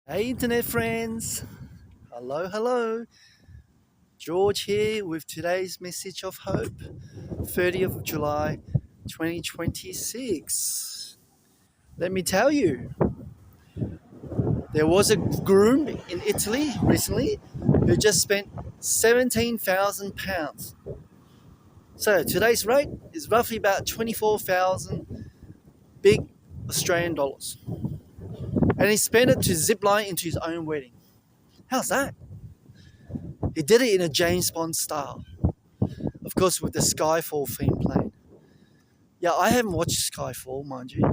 Hey internet friends, hello. George here with today's message of hope, 30th of July 2026. Let me tell you, there was a groom in Italy recently who just spent £17,000. So today's rate is roughly about 24,000 big Australian dollars. And he spent it to zipline into his own wedding. How's that? He did it in a James Bond style. Of course, with the Skyfall theme playing. Yeah, I haven't watched Skyfall, mind you.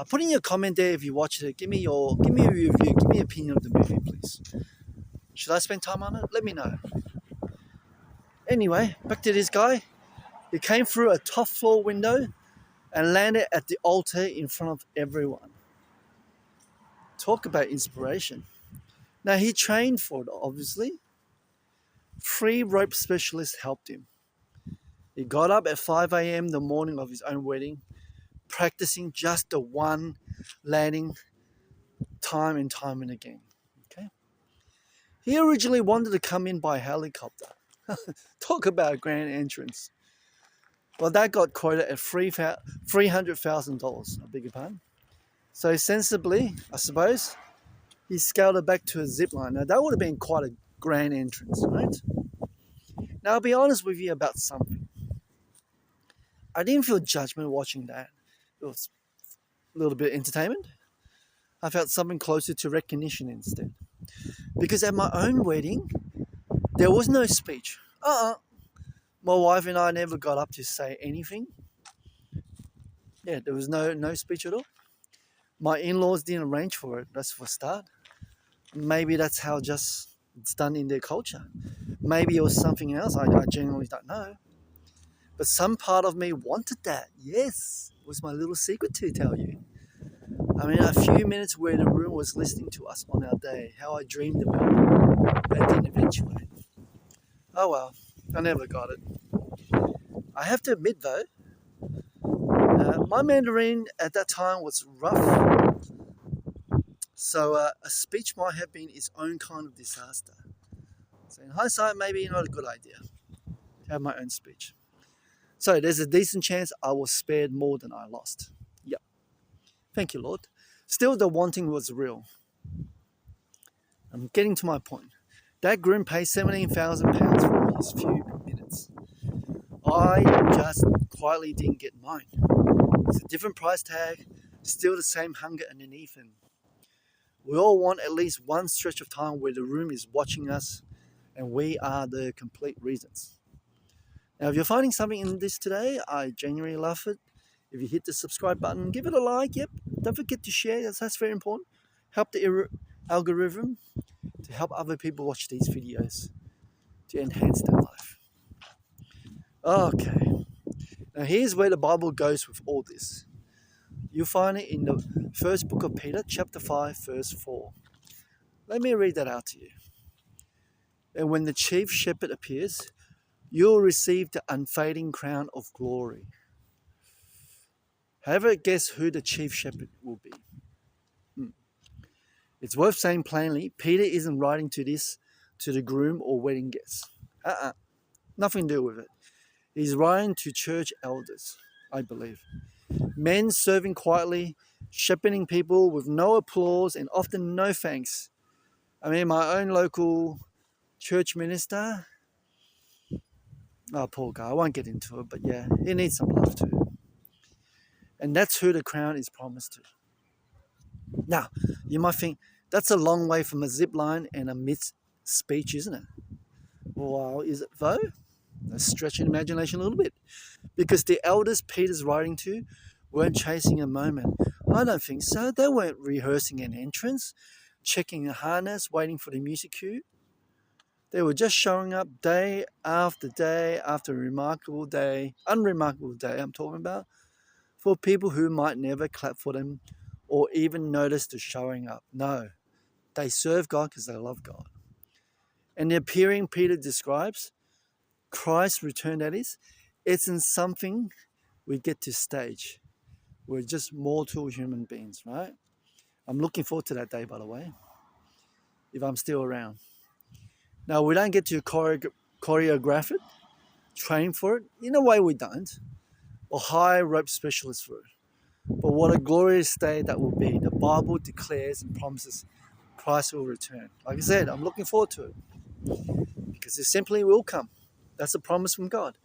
Put in your comment there if you watched it. Give me a review. Give me an opinion of the movie, please. Should I spend time on it? Let me know. Anyway, back to this guy. He came through a top floor window and landed at the altar in front of everyone. Talk about inspiration. Now he trained for it, obviously. 3 rope specialists helped him. He got up at 5 a.m. the morning of his own wedding, practicing just the one landing time and time and again. Okay. He originally wanted to come in by helicopter. Talk about a grand entrance. Well, that got quoted at $300,000. I beg your pardon. So sensibly, I suppose, he scaled it back to a zip line. Now that would have been quite a grand entrance, right? Now I'll be honest with you about something. I didn't feel judgment watching that. It was a little bit of entertainment. I felt something closer to recognition instead. Because at my own wedding, there was no speech. My wife and I never got up to say anything. Yeah, there was no speech at all. My in-laws didn't arrange for it. That's for a start. Maybe that's how just it's done in their culture. Maybe it was something else. I genuinely don't know. But some part of me wanted that. Yes, it was my little secret to tell you. I mean, a few minutes where the room was listening to us on our day, how I dreamed about it, but it didn't eventuate. Oh well, I never got it. I have to admit though, my Mandarin at that time was rough, so a speech might have been its own kind of disaster. So in hindsight, maybe not a good idea to have my own speech. So there's a decent chance I was spared more than I lost. Yep. Thank you, Lord. Still, the wanting was real. I'm getting to my point. That groom paid £17,000 for his few minutes. I just quietly didn't get mine. It's a different price tag, still the same hunger underneath him. We all want at least one stretch of time where the room is watching us and we are the complete reasons. Now, if you're finding something in this today, I genuinely love it. If you hit the subscribe button, give it a like. Yep, don't forget to share. That's very important. Help the algorithm to help other people watch these videos to enhance their life. Okay, now here's where the Bible goes with all this. You'll find it in the first book of Peter, chapter 5, verse 4. Let me read that out to you. And when the chief shepherd appears, you'll receive the unfading crown of glory. However, guess who the chief shepherd will be? It's worth saying plainly, Peter isn't writing to the groom or wedding guests. Nothing to do with it. He's writing to church elders, I believe. Men serving quietly, shepherding people with no applause and often no thanks. I mean, my own local church minister, oh, poor guy, I won't get into it, but yeah, he needs some love too. And that's who the crown is promised to. Now, you might think, that's a long way from a zip line and a mid speech, isn't it? Well, is it though? Let's stretch your imagination a little bit. Because the elders Peter's writing to weren't chasing a moment. I don't think so. They weren't rehearsing an entrance, checking a harness, waiting for the music cue. They were just showing up day after unremarkable day I'm talking about, for people who might never clap for them or even notice the showing up. No, they serve God because they love God. And the appearing Peter describes, Christ's return that is, isn't something we get to stage. We're just mortal human beings, right? I'm looking forward to that day, by the way. if I'm still around. Now, we don't get to choreograph it, train for it. In a way, we don't, or hire rope specialists for it. But what a glorious day that will be. The Bible declares and promises Christ will return. Like I said, I'm looking forward to it because it simply will come. That's a promise from God.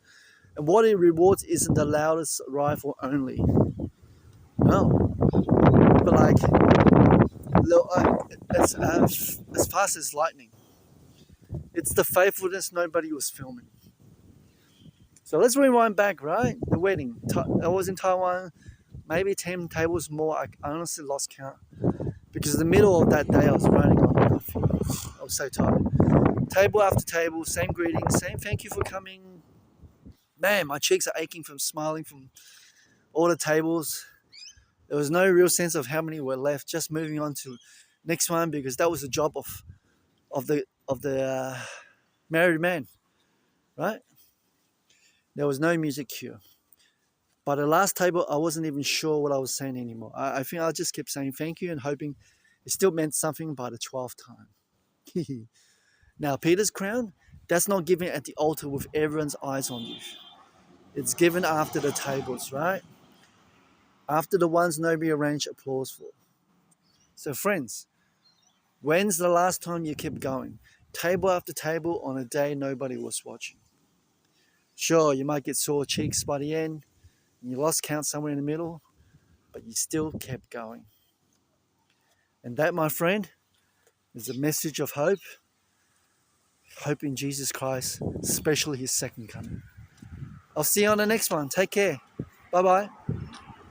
And what it rewards isn't the loudest rifle only. No. But like, as fast as lightning. It's the faithfulness nobody was filming. So let's rewind back, right? The wedding. I was in Taiwan, maybe 10 tables more. I honestly lost count. Because in the middle of that day, I was running on. I was so tired. Table after table, same greetings, same thank you for coming. Man, my cheeks are aching from smiling from all the tables. There was no real sense of how many were left. Just moving on to next one because that was the job of the married man, right? There was no music cue. By the last table, I wasn't even sure what I was saying anymore. I think I just kept saying thank you and hoping it still meant something by the 12th time. Now, Peter's crown, that's not given at the altar with everyone's eyes on you. It's given after the tables, right? After the ones nobody arranged applause for. So friends, when's the last time you kept going? Table after table on a day nobody was watching. Sure, you might get sore cheeks by the end, and you lost count somewhere in the middle, but you still kept going. And that, my friend, is a message of hope. Hope in Jesus Christ, especially his second coming. I'll see you on the next one. Take care. Bye-bye.